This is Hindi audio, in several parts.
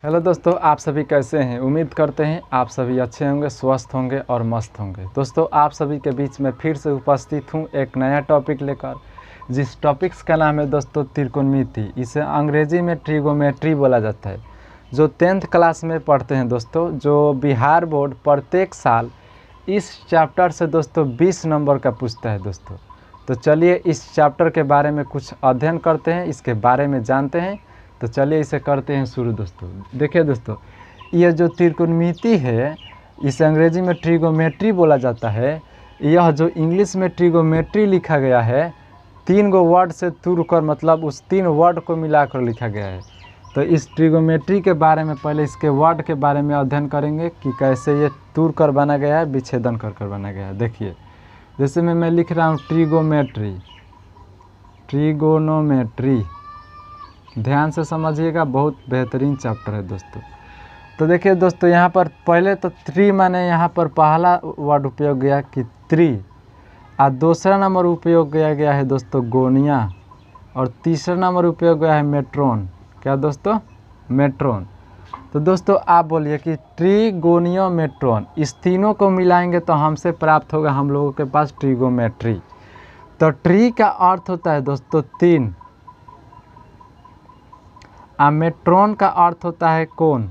हेलो दोस्तों, आप सभी कैसे हैं। उम्मीद करते हैं आप सभी अच्छे होंगे, स्वस्थ होंगे और मस्त होंगे। दोस्तों, आप सभी के बीच में फिर से उपस्थित हूं एक नया टॉपिक लेकर, जिस टॉपिक्स का नाम है दोस्तों त्रिकोणमिति। इसे अंग्रेजी में ट्रिगोमेट्री बोला जाता है। जो 10th क्लास में पढ़ते हैं दोस्तों, जो बिहार बोर्ड प्रत्येक साल इस चैप्टर से दोस्तों 20 नंबर का पूछता है दोस्तों। तो चलिए इस चैप्टर के बारे में कुछ अध्ययन करते हैं, इसके बारे में जानते हैं। तो चलिए इसे करते हैं शुरू दोस्तों। देखिए दोस्तों, यह जो त्रिकोणमिति है इसे अंग्रेजी में ट्रिगोमेट्री बोला जाता है। यह जो इंग्लिश में ट्रिगोमेट्री लिखा गया है 3 गो वर्ड से तुड़कर, मतलब उस 3 वर्ड को मिलाकर लिखा गया है। तो इस ट्रिगोमेट्री के बारे में पहले इसके वर्ड के बारे में अध्ययन करेंगे कि कैसे ये तुड़कर बना गया है, विच्छेदन कर बना गया है। देखिए जैसे मैं लिख रहा हूँ ट्रिगोमेट्री, ट्रिगोनोमेट्री। ध्यान से समझिएगा, बहुत बेहतरीन चैप्टर है दोस्तों। तो देखिए दोस्तों, यहाँ पर पहले तो त्रि माने यहाँ पर पहला वर्ड उपयोग गया कि त्रि, और दूसरा नंबर उपयोग किया गया है दोस्तों गोनिया, और तीसरा नंबर उपयोग गया है मेट्रोन। क्या दोस्तों? मेट्रोन। तो दोस्तों आप बोलिए कि ट्रिगोनियो मेट्रोन, इस तीनों को मिलाएंगे तो हमसे प्राप्त होगा हम लोगों के पास ट्रिगोमेट्री। तो ट्री का अर्थ होता है दोस्तों 3, और मेट्रोन का अर्थ होता है कोण,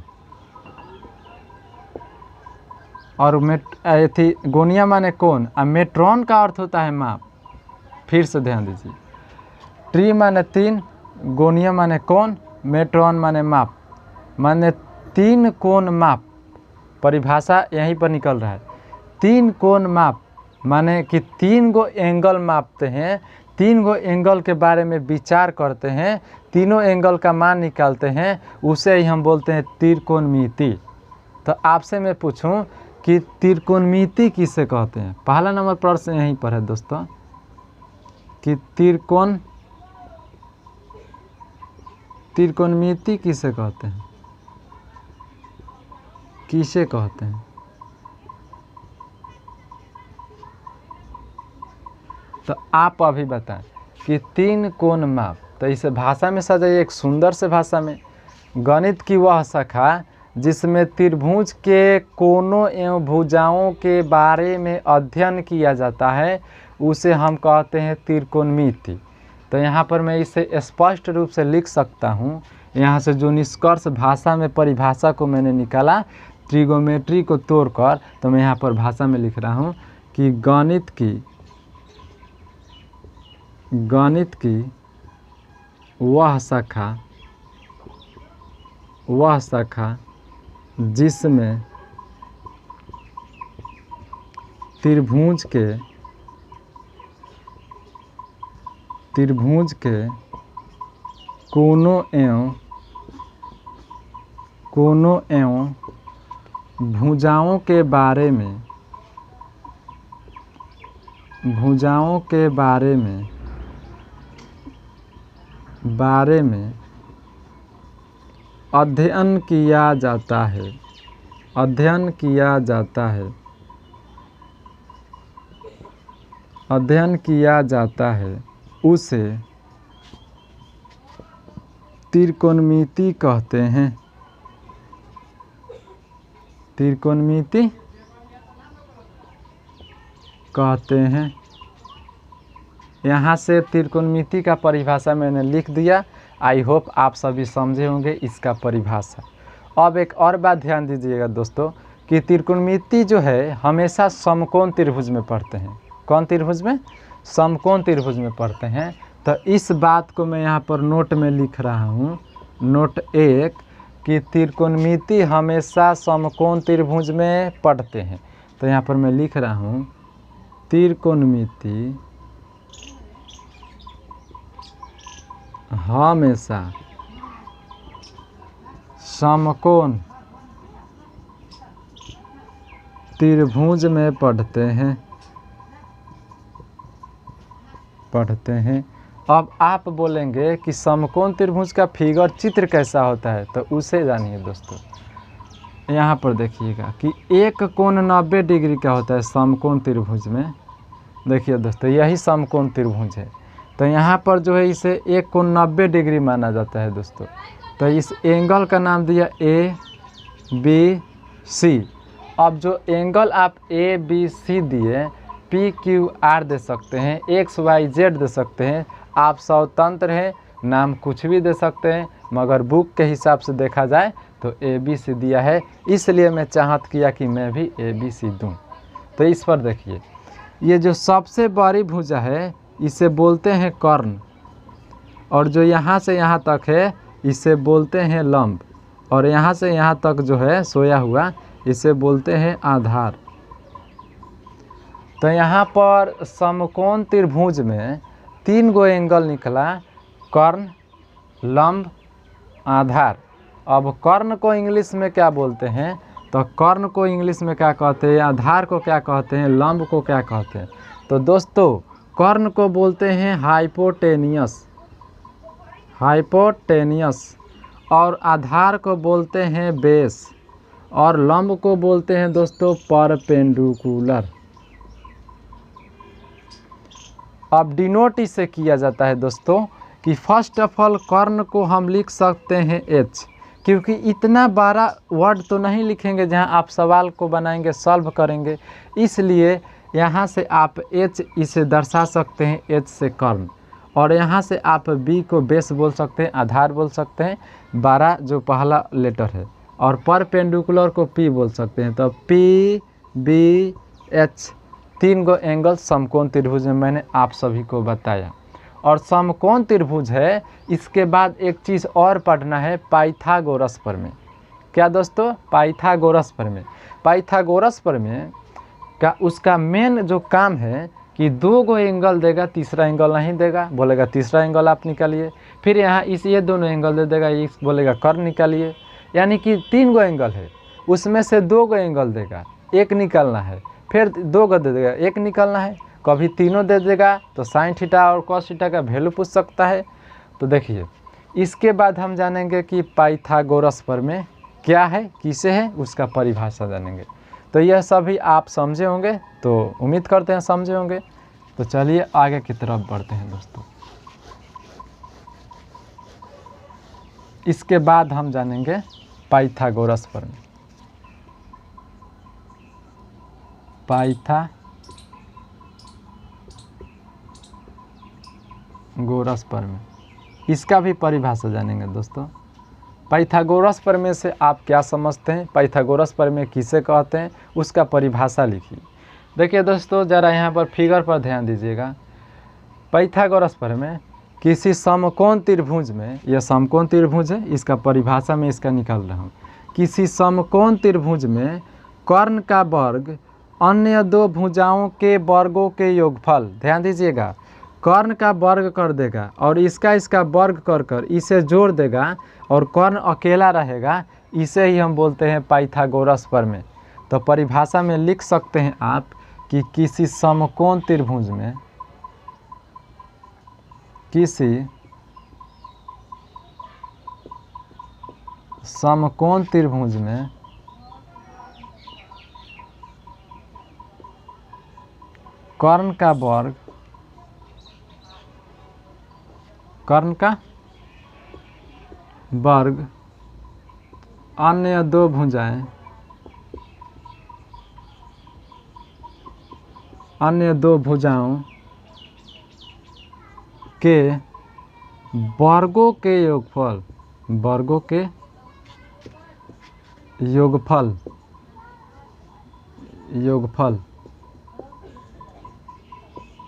और गोनिया माने कोण, और मेट्रोन का अर्थ होता है माप। फिर से ध्यान दीजिए, ट्री माने 3, गोनिया माने कोण, मेट्रोन माने माप, माने 3 कोण माप। परिभाषा यहीं पर निकल रहा है। 3 कोण माप माने कि 3 गो एंगल मापते हैं, 3 गो एंगल के बारे में विचार करते हैं, तीनों एंगल का मान निकालते हैं, उसे ही हम बोलते हैं त्रिकोणमिति। तो आपसे मैं पूछूं कि त्रिकोणमिति किसे कहते हैं। पहला नंबर प्रश्न यहीं पर है दोस्तों कि त्रिकोणमिति किसे कहते हैं, किसे कहते हैं। तो आप अभी बताएं कि 3 कोण माप। तो इसे भाषा में सजाइए एक सुंदर से भाषा में। गणित की वह शाखा जिसमें त्रिभुज के कोणों एवं भुजाओं के बारे में अध्ययन किया जाता है उसे हम कहते हैं त्रिकोणमिति। तो यहाँ पर मैं इसे स्पष्ट रूप से लिख सकता हूँ। यहाँ से जो निष्कर्ष भाषा में परिभाषा को मैंने निकाला ट्रिगोमेट्री को तोड़कर, तो मैं यहाँ पर भाषा में लिख रहा हूँ कि गणित की वह शाखा जिसमें त्रिभुज के कोणों एवं भुजाओं के बारे में अध्ययन किया जाता है उसे त्रिकोणमिति कहते हैं। त्रिकोणमिति कहते हैं। यहाँ से त्रिकोणमिति का परिभाषा मैंने लिख दिया। आई होप आप सभी समझे होंगे इसका परिभाषा। अब एक और बात ध्यान दीजिएगा दोस्तों कि त्रिकोणमिति जो है हमेशा समकोण त्रिभुज में पढ़ते हैं। कौन त्रिभुज में? समकोण त्रिभुज में पढ़ते हैं। तो इस बात को मैं यहाँ पर नोट में लिख रहा हूँ, नोट 1, कि त्रिकोणमिति हमेशा समकोण त्रिभुज में पढ़ते हैं। तो यहाँ पर मैं लिख रहा हूँ त्रिकोणमिति हमेशा समकोण त्रिभुज में पढ़ते हैं। अब आप बोलेंगे कि समकोण त्रिभुज का फिगर चित्र कैसा होता है, तो उसे जानिए दोस्तों। यहाँ पर देखिएगा कि एक कोण 90 डिग्री का होता है समकोण त्रिभुज में। देखिए दोस्तों, यही समकोण त्रिभुज है। तो यहाँ पर जो है इसे एक कोण 90 डिग्री माना जाता है दोस्तों। तो इस एंगल का नाम दिया ABC। अब जो एंगल आप ABC दिए, PQR दे सकते हैं, XYZ दे सकते हैं, आप स्वतंत्र हैं, नाम कुछ भी दे सकते हैं, मगर बुक के हिसाब से देखा जाए तो ABC दिया है, इसलिए मैं चाहत किया कि मैं भी ABC दूं। तो इस पर देखिए, ये जो सबसे बड़ी भुजा है इसे बोलते हैं कर्ण, और जो यहाँ से यहाँ तक है इसे बोलते हैं लंब, और यहाँ से यहाँ तक जो है सोया हुआ इसे बोलते हैं आधार। तो यहाँ पर समकोण त्रिभुज में 3 गो एंगल निकला, कर्ण, लंब, आधार। अब कर्ण को इंग्लिश में क्या बोलते हैं, तो कर्ण को इंग्लिश में क्या कहते हैं, आधार को क्या कहते हैं, लंब को क्या कहते हैं। तो दोस्तों कर्ण को बोलते हैं हाइपोटेनियस, और आधार को बोलते हैं बेस, और लंब को बोलते हैं दोस्तों परपेंडिकुलर। अब डिनोट इसे किया जाता है दोस्तों कि फर्स्ट ऑफ ऑल कर्ण को हम लिख सकते हैं H, क्योंकि इतना बड़ा वर्ड तो नहीं लिखेंगे जहां आप सवाल को बनाएंगे, सॉल्व करेंगे, इसलिए यहां से आप H इसे दर्शा सकते हैं, H से कर्ण, और यहां से आप B को बेस बोल सकते हैं, आधार बोल सकते हैं, 12 जो पहला लेटर है, और परपेंडिकुलर को P बोल सकते हैं। तो PBH 3 गो एंगल समकोण त्रिभुज में मैंने आप सभी को बताया। और समकोण त्रिभुज है, इसके बाद एक चीज़ और पढ़ना है, पाइथागोरस प्रमेय। क्या दोस्तों, पाइथागोरस प्रमेय। पाइथागोरस प्रमेय का उसका मेन जो काम है कि 2 गो एंगल देगा, तीसरा एंगल नहीं देगा, बोलेगा तीसरा एंगल आप निकालिए, फिर यहाँ ये दोनों एंगल दे देगा, ये बोलेगा कर्ण निकालिए, यानी कि 3 गो एंगल है, उसमें से 2 गो एंगल देगा, एक निकालना है, फिर 2 गो दे देगा, एक निकालना है, कभी तीनों दे देगा तो साइन थीटा और कॉस थीटा का वैल्यू पूछ सकता है। तो देखिए, इसके बाद हम जानेंगे कि पाइथागोरस प्रमेय क्या है, किसे है, उसका परिभाषा जानेंगे। तो यह सभी आप समझे होंगे, तो उम्मीद करते हैं समझे होंगे। तो चलिए आगे की तरफ बढ़ते हैं दोस्तों। इसके बाद हम जानेंगे पाइथागोरस प्रमेय। पाइथागोरस प्रमेय, इसका भी परिभाषा जानेंगे दोस्तों। पाइथागोरस प्रमेय से आप क्या समझते हैं, पाइथागोरस प्रमेय किसे कहते हैं, उसका परिभाषा लिखिए। देखिए दोस्तों, ज़रा यहाँ पर फिगर पर ध्यान दीजिएगा। पाइथागोरस प्रमेय किसी समकोण त्रिभुज में, यह समकोण त्रिभुज है, इसका परिभाषा में इसका निकाल रहा हूँ। किसी समकोण त्रिभुज में कर्ण का वर्ग अन्य 2 भुजाओं के वर्गों के योगफल, ध्यान दीजिएगा, कर्ण का वर्ग कर देगा और इसका वर्ग कर इसे जोड़ देगा और कर्ण अकेला रहेगा, इसे ही हम बोलते हैं पाइथागोरस प्रमेय। तो परिभाषा में लिख सकते हैं आप कि किसी समकोण त्रिभुज में, किसी समकोण त्रिभुज में कर्ण का वर्ग अन्य 2 भुजाएं, अन्य 2 भुजाओं के वर्गों के योगफल, वर्गों के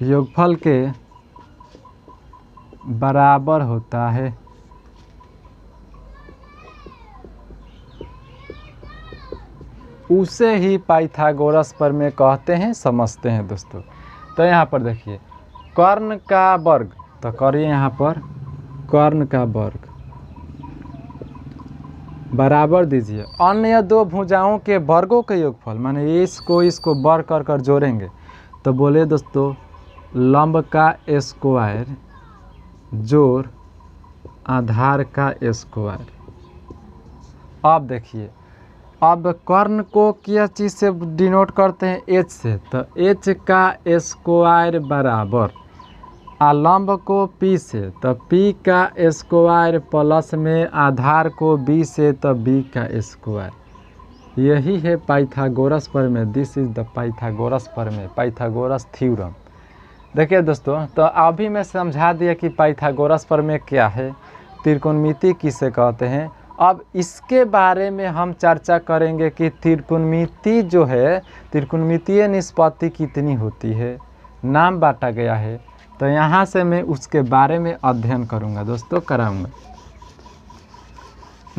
योगफल के बराबर होता है। उसे ही पाइथागोरस प्रमेय कहते हैं, समझते हैं दोस्तों। तो यहाँ पर देखिए, कर्ण का वर्ग, तो करिए यहाँ पर कर्ण का वर्ग बराबर दीजिए अन्य 2 भुजाओं के वर्गों के योगफल, माने इसको वर्ग कर जोड़ेंगे तो बोले दोस्तों लंब का स्क्वायर जोड़ आधार का स्क्वायर। अब देखिए, अब कर्ण को किस चीज़ से डिनोट करते हैं, H से, तो H का स्क्वायर बराबर लंब को p से तो p का स्क्वायर प्लस में आधार को b से तो b का स्क्वायर। यही है पाइथागोरस प्रमेय। दिस इज द पाइथागोरस प्रमेय, पाइथागोरस थ्योरम। देखिए दोस्तों, तो अभी मैं समझा दिया कि पाइथागोरस प्रमेय क्या है, त्रिकोणमिति किसे कहते हैं। अब इसके बारे में हम चर्चा करेंगे कि त्रिकोणमिति जो है, त्रिकोणमितीय निष्पत्ति कितनी होती है, नाम बांटा गया है। तो यहाँ से मैं उसके बारे में अध्ययन करूँगा दोस्तों, कराऊँगा।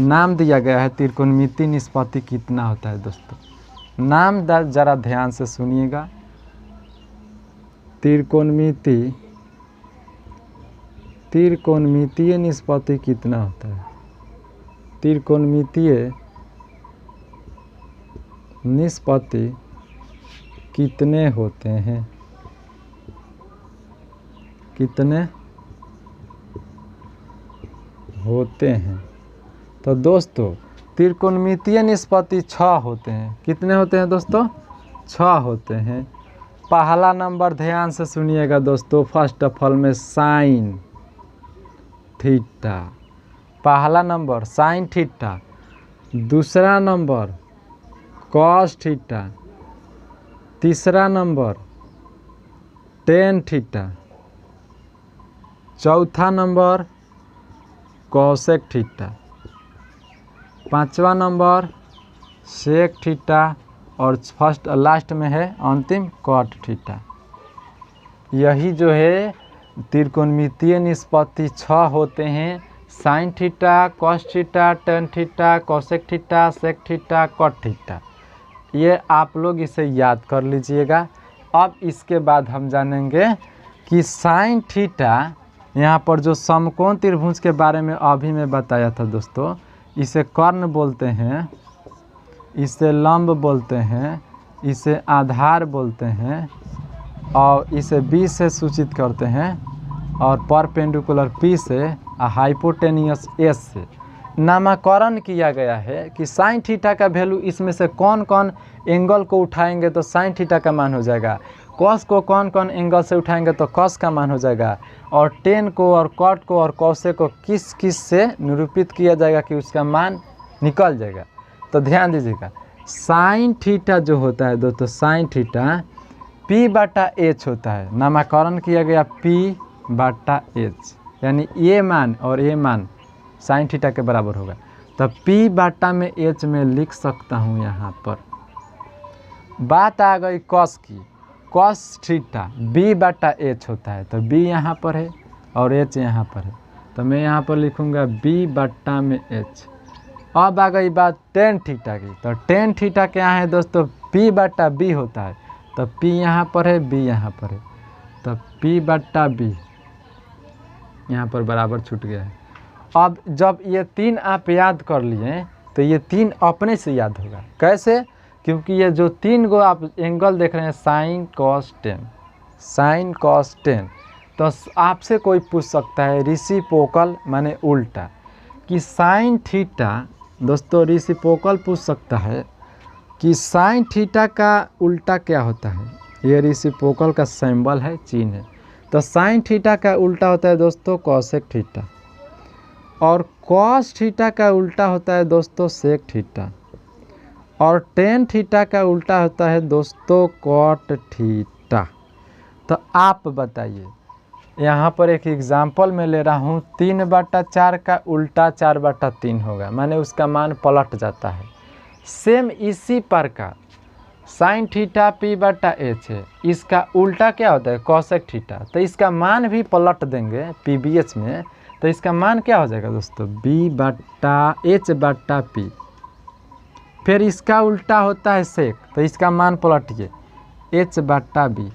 नाम दिया गया है त्रिकोणमिति निष्पत्ति कितना होता है दोस्तों। नाम ज़रा ध्यान से सुनिएगा। त्रिकोणमितीय निष्पत्ति कितना होता है। त्रिकोणमितीय निष्पत्ति कितने होते हैं, कितने होते हैं। तो दोस्तों त्रिकोणमितीय निष्पत्ति 6 होते हैं। कितने होते हैं दोस्तों? 6 होते हैं। पहला नंबर ध्यान से सुनिएगा दोस्तों, फर्स्ट ऑफ ऑल में साइन थीटा, पहला नंबर साइन थीटा। दूसरा नंबर कॉस थीटा। तीसरा नंबर टेन थीटा। चौथा नंबर कोसेक थीटा। पांचवा नंबर सेक थीटा। और फर्स्ट लास्ट में है अंतिम कॉट थीटा। यही जो है त्रिकोणमितीय निष्पत्ति 6 होते हैं। Sine theta, cos theta, tan theta, cosec theta, sec theta, cot theta. ये आप लोग इसे याद कर लीजिएगा। अब इसके बाद हम जानेंगे कि साइन थीटा, यहाँ पर जो समकोण त्रिभुज के बारे में अभी मैं बताया था दोस्तों, इसे कर्ण बोलते हैं, इसे लंब बोलते हैं, इसे आधार बोलते हैं, और इसे b से सूचित करते हैं, और परपेंडिकुलर p से हाइपोटेनियस s से नामकरण किया गया है कि साइन थीटा का वैल्यू इसमें से कौन कौन एंगल को उठाएंगे तो साइन थीटा का मान हो जाएगा, कॉस को कौन कौन एंगल से उठाएंगे तो कॉस का मान हो जाएगा, और टेन को और कॉट को और कॉसे को किस किस से निरूपित किया जाएगा कि उसका मान निकल जाएगा। तो ध्यान दीजिएगा, साइन थीटा जो होता है दोस्तों, साइन थीटा p/h होता है। नामकरण किया गया p/h, यानी ये मान और ये मान साइन थीटा के बराबर होगा। तो p/h में लिख सकता हूँ। यहाँ पर बात आ गई कॉस की। कॉस थीटा b/h होता है, तो b यहाँ पर है और h यहाँ पर है, तो मैं यहाँ पर लिखूँगा b/h। अब आ गई बात टेन थीटा की। तो टेन थीटा क्या है दोस्तों? p/b होता है, तो p यहाँ पर है, b यहाँ पर है, तो p/b यहाँ पर बराबर छूट गया है। अब जब ये 3 आप याद कर लिए तो ये 3 अपने से याद होगा। कैसे? क्योंकि ये जो 3 गो आप एंगल देख रहे हैं, sine cos tan, sine cos tan, तो आपसे कोई पूछ सकता है रेसिप्रोकल माने उल्टा, कि साइन थीटा दोस्तों रेसिप्रोकल पूछ सकता है कि साइन थीटा का उल्टा क्या होता है। ये रेसिप्रोकल का सिंबल है, चिन्ह है। तो साइन थीटा का उल्टा होता है दोस्तों कोसेक थीटा, और कॉस थीटा का उल्टा होता है दोस्तों सेक थीटा, और टेन थीटा का उल्टा होता है दोस्तों कॉट थीटा। तो आप बताइए, यहाँ पर एक एग्जाम्पल मैं ले रहा हूँ, 3/4 का उल्टा 4/3 होगा, माने उसका मान पलट जाता है। सेम इसी प्रकार साइन थीटा p/h है, इसका उल्टा क्या होता है? कोसेक थीटा, तो इसका मान भी पलट देंगे pbh में, तो इसका मान क्या हो जाएगा दोस्तों? b/h/p। फिर इसका उल्टा होता है सेक, तो इसका मान पलटिए h/b।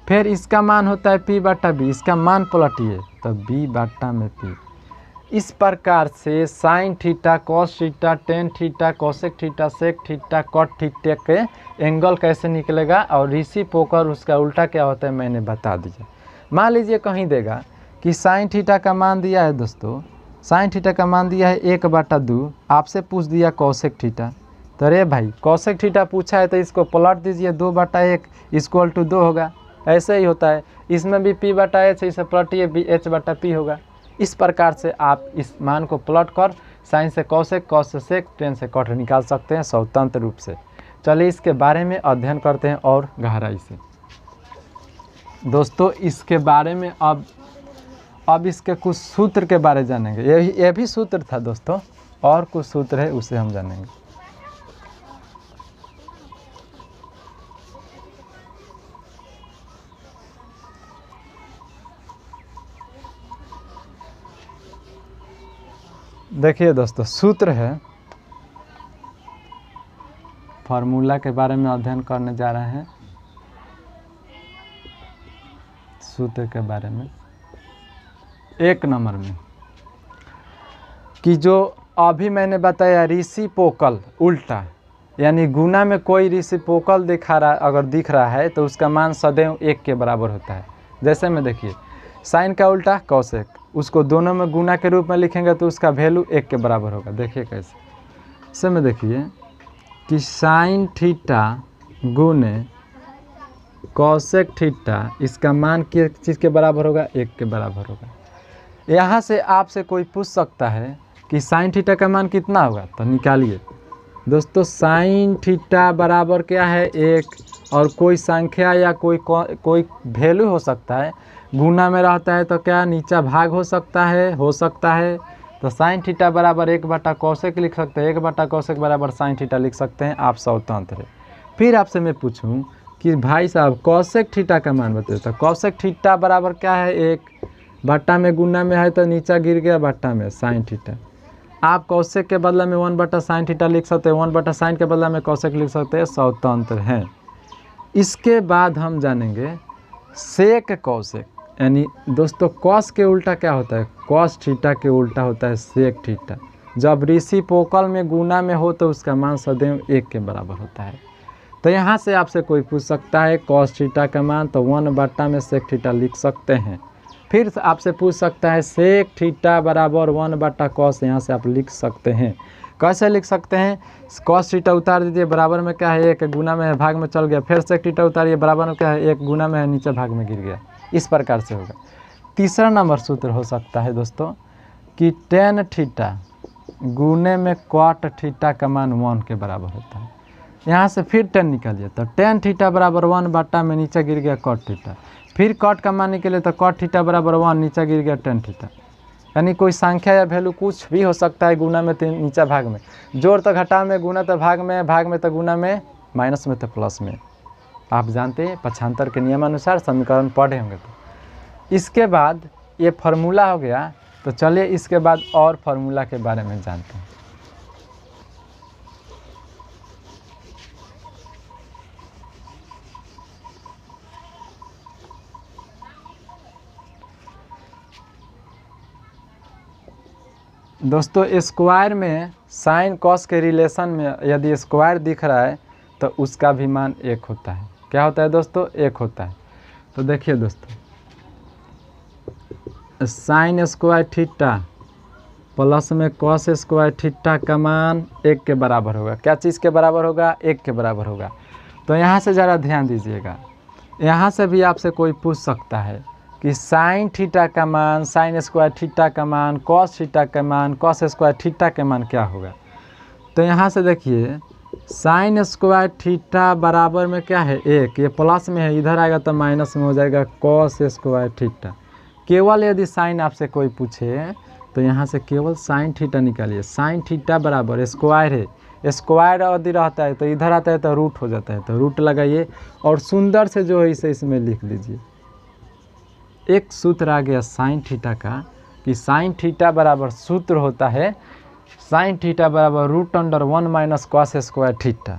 फिर इसका मान होता है p/b, इसका मान पलटिए तो b/p। इस प्रकार से sine theta, cos theta, tan theta, cosec theta, sec theta, cot theta के एंगल कैसे निकलेगा और रेसिप्रोकल उसका उल्टा क्या होता है मैंने बता दिया। मान लीजिए कहीं देगा कि साइन थीटा का मान दिया है दोस्तों, साइन थीटा का मान दिया है 1/2, आपसे पूछ दिया कोसेक थीटा, तो अरे भाई कोसेक थीटा पूछा है तो इसको पलट दीजिए 2/1 = 2 होगा। ऐसे ही होता है, इसमें भी p बटा h इसे पलटिए भी h बटा p होगा। इस प्रकार से आप इस मान को प्लॉट कर साइन से कॉसेक, कॉस से सेक, टेन से कॉट निकाल सकते हैं स्वतंत्र रूप से। चलिए इसके बारे में अध्ययन करते हैं और गहराई से। दोस्तों इसके बारे में अब इसके कुछ सूत्र के बारे जानेंगे। ये भी सूत्र था दोस्तों, और कुछ सूत्र है उसे हम जानेंगे। देखिए दोस्तों, सूत्र है, फार्मूला के बारे में अध्ययन करने जा रहे हैं। सूत्र के बारे में 1 नंबर में कि जो अभी मैंने बताया रेसिप्रोकल उल्टा, यानी गुना में कोई रेसिप्रोकल दिख रहा है तो उसका मान सदैव 1 के बराबर होता है। जैसे में देखिए साइन का उल्टा कॉसेक, उसको दोनों में गुना के रूप में लिखेंगे तो उसका वैल्यू 1 के बराबर होगा। देखिए कैसे, इसे में देखिए कि साइन थीटा गुने कॉसेक थीटा, इसका मान किस चीज़ के बराबर होगा? 1 के बराबर होगा। यहाँ से आपसे कोई पूछ सकता है कि साइन थीटा का मान कितना होगा, तो निकालिए दोस्तों। साइन थीटा बराबर क्या है? 1, और कोई संख्या या कोई वैल्यू हो सकता है, गुना में रहता है तो क्या नीचा भाग हो सकता है। तो साइन थीटा बराबर 1 बटा कॉसेक लिख सकते हैं, 1 बटा कॉसेक बराबर साइन थीटा लिख सकते हैं, आप स्वतंत्र है। फिर आपसे मैं पूछूं कि भाई साहब कॉसेक थीटा का मान बताइए, तो कॉसेक थीटा बराबर क्या है? 1 बट्टा में गुना में है तो नीचा गिर गया बट्टा में साइन थीटा। आप कॉसेक के बदला में 1 बटा साइन थीटा लिख सकते हैं, 1 बटा साइन के बदला में कॉसेक लिख सकते हैं, स्वतंत्र हैं। इसके बाद हम जानेंगे सेक कॉसेक, यानी दोस्तों कॉस के उल्टा क्या होता है? कॉस थीटा के उल्टा होता है सेक थीटा। जब रेसिप्रोकल में गुना में हो तो उसका मान सदैव 1 के बराबर होता है। तो यहाँ से आपसे कोई पूछ सकता है कॉस थीटा का मान, तो 1 बट्टा में सेक थीटा लिख सकते हैं। फिर आपसे पूछ सकता है सेक थीटा बराबर 1 बट्टा कॉस, यहाँ से आप लिख सकते हैं। कैसे लिख सकते हैं? कॉस थीटा उतार दीजिए, बराबर में क्या है? 1, गुना में है भाग में चल गया, फिर सेक थीटा उतारिए, बराबर में क्या है? 1, गुना में है नीचे भाग में गिर गया। इस प्रकार से होगा। तीसरा नंबर सूत्र हो सकता है दोस्तों कि टेन थीटा गुने में कॉट थीटा का मान 1 के बराबर होता है। यहाँ से फिर 10 निकालिए, तो टेन थीटा बराबर 1 बट्टा में नीचे गिर गया कॉट थीटा, फिर कॉट का मान निकले तो कॉट थीटा बराबर 1 नीचे गिर गया टेन थीटा। यानी कोई संख्या या वैल्यू कुछ भी हो सकता है, गुना में तो नीचा भाग में, जोड़ तो घटा में, गुना तो भाग में तो गुना में, माइनस में तो प्लस में। आप जानते हैं पक्षांतर के नियमानुसार समीकरण पढ़े होंगे। तो इसके बाद ये फार्मूला हो गया, तो चलिए इसके बाद और फार्मूला के बारे में जानते हैं। दोस्तों स्क्वायर में साइन कॉस के रिलेशन में यदि स्क्वायर दिख रहा है तो उसका भी मान 1 होता है। क्या होता है दोस्तों? 1 होता है। तो देखिए दोस्तों, साइन स्क्वायर थीटा प्लस में कॉस स्क्वायर थीटा का मान 1 के बराबर होगा। क्या चीज़ के बराबर होगा? 1 के बराबर होगा। तो यहाँ से ज़रा ध्यान दीजिएगा, यहाँ से भी आपसे कोई पूछ सकता है कि साइन थीटा का मान, साइन स्क्वायर थीटा का मान, कॉस थीटा का मान, कॉस स्क्वायर थीटा का मान क्या होगा? तो यहाँ से देखिए साइन स्क्वायर थीटा बराबर में क्या है? 1, ये प्लस में है, इधर आएगा तो माइनस में हो जाएगा कॉस स्क्वायर थीटा। केवल यदि साइन आपसे कोई पूछे तो यहाँ से केवल साइन थीटा निकालिए। साइन थीटा बराबर स्क्वायर है, स्क्वायर यदि रहता है तो इधर आता है तो रूट हो जाता है, तो रूट लगाइए और सुंदर से जो है इसे इसमें लिख लीजिए। एक सूत्र आ गया साइन थीटा का कि साइन थीटा बराबर सूत्र होता है साइन थीटा बराबर √1 माइनस कॉस स्क्वायर थीटा।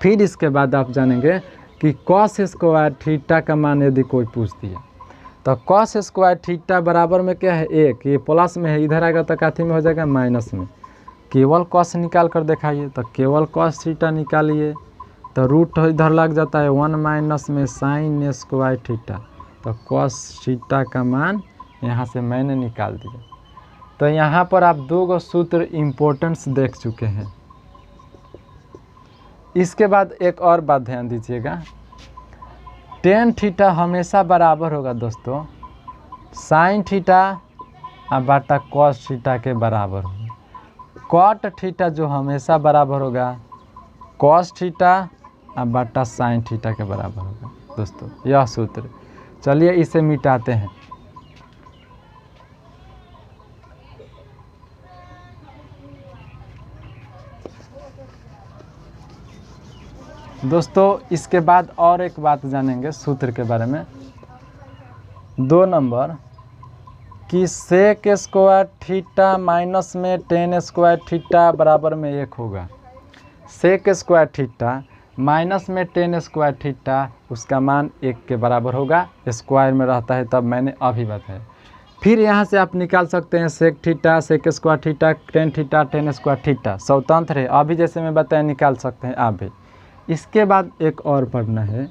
फिर इसके बाद आप जानेंगे कि कॉस स्क्वायर थीटा का मान यदि कोई पूछ दिया तो कॉस स्क्वायर थीटा बराबर में क्या है? 1, ये प्लस में है, इधर आएगा तो काथी में हो जाएगा? माइनस में। केवल कॉस निकाल कर दिखाइए, तो केवल कॉस थीटा निकालिए तो रूट इधर लग जाता है 1 माइनस में साइन स्क्वायर थीटा, तो कॉस थीटा का मान यहाँ से मैंने निकाल दिया। तो यहाँ पर आप 2 सूत्र इम्पोर्टेंस देख चुके हैं। इसके बाद एक और बात ध्यान दीजिएगा टेन थीटा हमेशा बराबर होगा दोस्तों साइन थीटा बटा कॉस थीटा के बराबर होगा। कॉट थीटा जो हमेशा बराबर होगा कॉस थीटा बटा साइन थीटा के बराबर होगा दोस्तों, यह सूत्र। चलिए इसे मिटाते हैं। दोस्तों इसके बाद और एक बात जानेंगे सूत्र के बारे में। 2 नंबर कि सेक स्क्वायर थीटा माइनस में टेन स्क्वायर थीटा बराबर में 1 होगा। सेक स्क्वायर थीटा माइनस में टेन स्क्वायर थीटा उसका मान 1 के बराबर होगा। स्क्वायर में रहता है तब मैंने अभी बताया। फिर यहाँ से आप निकाल सकते हैं sec theta, sec square theta, tan theta, tan square theta स्वतंत्र है। अभी जैसे मैं बताया निकाल सकते हैं आप भी। इसके बाद एक और पढ़ना है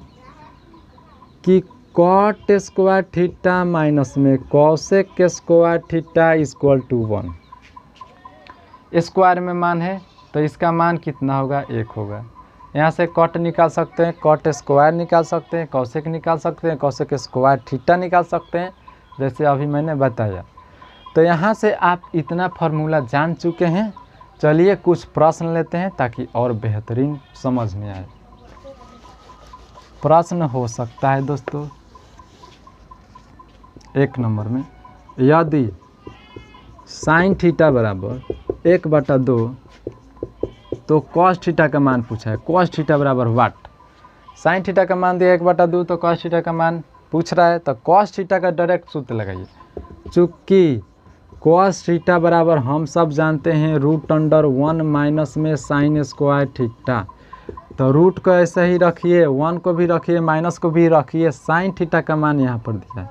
कि कॉट स्क्वायर थीटा माइनस में cosec square theta equal to 1। Square में मान है तो इसका मान कितना होगा 1 होगा। यहाँ से कॉट निकाल सकते हैं, कॉट स्क्वायर निकाल सकते हैं, कॉसेक निकाल सकते हैं, कॉसेक स्क्वायर थीटा निकाल सकते हैं जैसे अभी मैंने बताया। तो यहाँ से आप इतना फार्मूला जान चुके हैं। चलिए कुछ प्रश्न लेते हैं ताकि और बेहतरीन समझ में आए। प्रश्न हो सकता है दोस्तों 1 नंबर में, यदि साइन थीटा बराबर 1/2 तो कॉस थीटा का मान पूछा है। कॉस थीटा बराबर वाट। साइन थीटा का मान दिया 1/2 तो कॉस थीटा का मान पूछ रहा है तो कॉस थीटा का डायरेक्ट सूत्र लगाइए। चूँकि कॉस थीटा बराबर हम सब जानते हैं √1 माइनस में साइन स्क्वायर थीटा। तो रूट को ऐसे ही रखिए, 1 को भी रखिए, माइनस को भी रखिए। साइन थीटा का मान यहाँ पर दिया है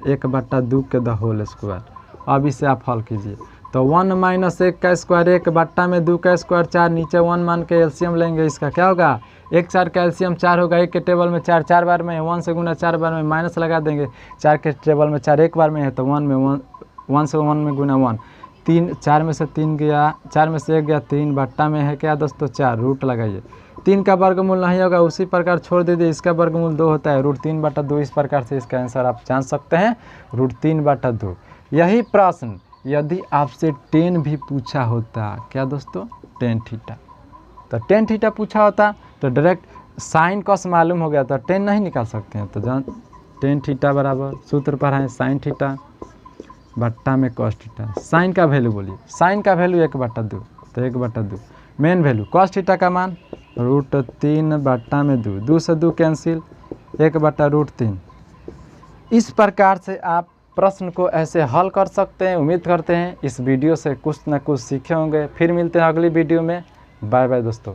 1/2 के द होल स्क्वायर। अब इसे आप हल कीजिए तो 1 माइनस 1 का स्क्वायर 1/2 का स्क्वायर 4, नीचे 1 मान के एलसीएम लेंगे। इसका क्या होगा 1 4 का एलसीएम 4 होगा। 1 के टेबल में 4 4 बार में है, 1 से गुना 4 बार में माइनस लगा देंगे। 4 के टेबल में 4 1 बार में है तो 1 में 1 से 1 में गुना 1। 3 4 में से 3 गया, 4 में से 1 गया, 3 बट्टा में है क्या दोस्तों 4। रूट लगाइए। 3 का वर्गमूल नहीं होगा उसी प्रकार छोड़ दीजिए। इसका वर्गमूल 2 होता है √3/2। इस प्रकार से इसका आंसर आप जान सकते हैं √3/2। यही प्रश्न यदि आपसे टेन भी पूछा होता क्या दोस्तों टेन थीटा, तो टेन थीटा पूछा होता तो डायरेक्ट साइन कॉस मालूम हो गया तो टेन नहीं निकाल सकते हैं। तो जान टेन थीटा बराबर सूत्र पढ़ाएं साइन थीटा बट्टा में कॉस थीटा। साइन का वैल्यू बोलिए, साइन का वैल्यू 1/2 तो 1/2। मेन वैल्यू कॉस थीटा का मान √3/2। 2 से 2 कैंसिल 1/√3। इस प्रकार से आप प्रश्न को ऐसे हल कर सकते हैं। उम्मीद करते हैं इस वीडियो से कुछ न कुछ सीखे होंगे। फिर मिलते हैं अगली वीडियो में। बाय बाय दोस्तों।